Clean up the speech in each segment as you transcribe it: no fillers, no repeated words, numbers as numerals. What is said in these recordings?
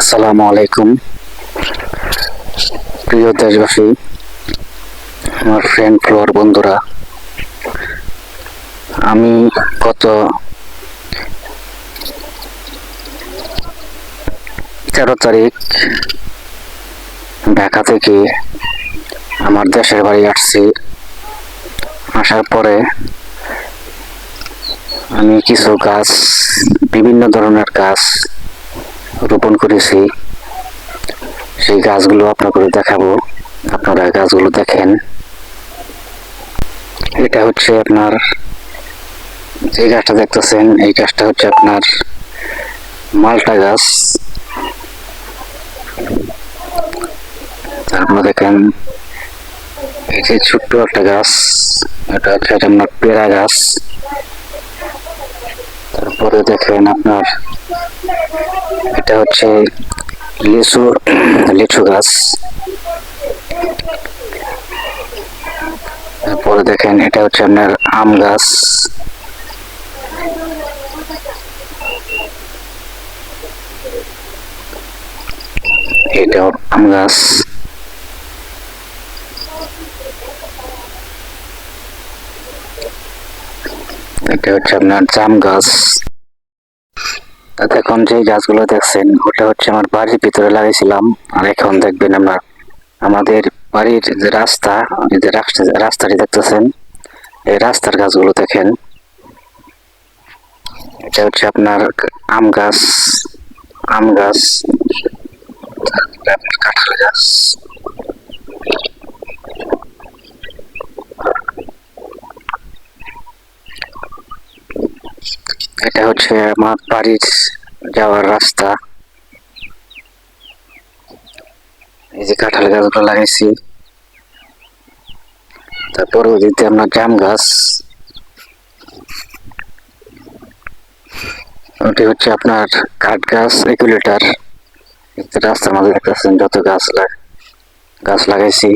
আসসালামু আলাইকুম প্রিয় দেশবাসী, আমার ফ্রেন্ড ফ্লোয়ার বন্ধুরা। আমি গত 13 তারিখ ঢাকা থেকে আমার দেশের বাড়ি আসছি। আসার পরে আমি কিছু গাছ, বিভিন্ন ধরনের গাছ রোপণ করেছি। সেই গাছগুলো আপনাদের দেখাবো, আপনারা গাছগুলো দেখেন। এটা হচ্ছে আপনার, যে গাছটা দেখতেছেন এই গাছটা হচ্ছে আপনার মালটা গাছ। তারপরে দেখেন এই যে ছোট্ট একটা গাছ, এটা হচ্ছে আপনার পেয়ারা গাছ। তারপরে দেখেন আপনার এটা হচ্ছে লিচু গাছ। তারপরে দেখেন এটা হচ্ছে আপনার আম গাছ। এটা আম গাছ। এটা হচ্ছে আপনার জাম গাছ। এখন যে গাছগুলো দেখছেন ওটা হচ্ছে আমার বাড়ির ভিতরে লাগাইছিলাম। আর এখন দেখবেন আমাদের বাড়ির যে রাস্তা, রাস্তাটি দেখতেছেন, এই রাস্তার গাছগুলো দেখেন। এটা হচ্ছে আপনার আম গাছ, তারপরে আপনার কাঁঠাল গাছ। এটা হচ্ছে আমার বাড়ির যাওয়ার রাস্তা। এই যে কাঁঠাল গাছগুলো লাগাইছি। তারপরে ওদিকে আপনার জাম গাছ। ওটি হচ্ছে আপনার কাঠ গাছ, রেগুলেটর। রাস্তার মাঝে দেখতেছেন যত গাছ লাগাইছি।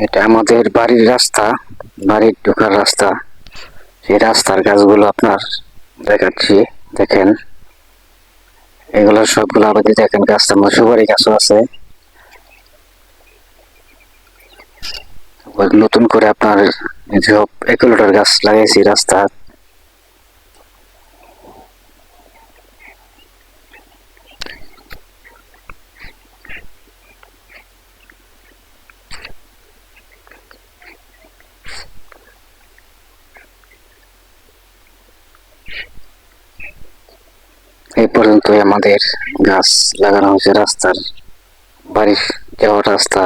এটা আমাদের বাড়ির রাস্তা, বাড়ির ঢোকার রাস্তা। সেই রাস্তার গাছগুলো আপনার দেখাচ্ছি, দেখেন। এগুলো সবগুলো আবাদি দেখেন। গাছটার মধ্যে সুপারি গাছও আছে। নতুন করে আপনার সব একুলেটর গাছ লাগাইছি রাস্তা। এই পর্যন্তই আমাদের গাছ লাগানো হয়েছে রাস্তার, বাড়ির যাওয়ার রাস্তা।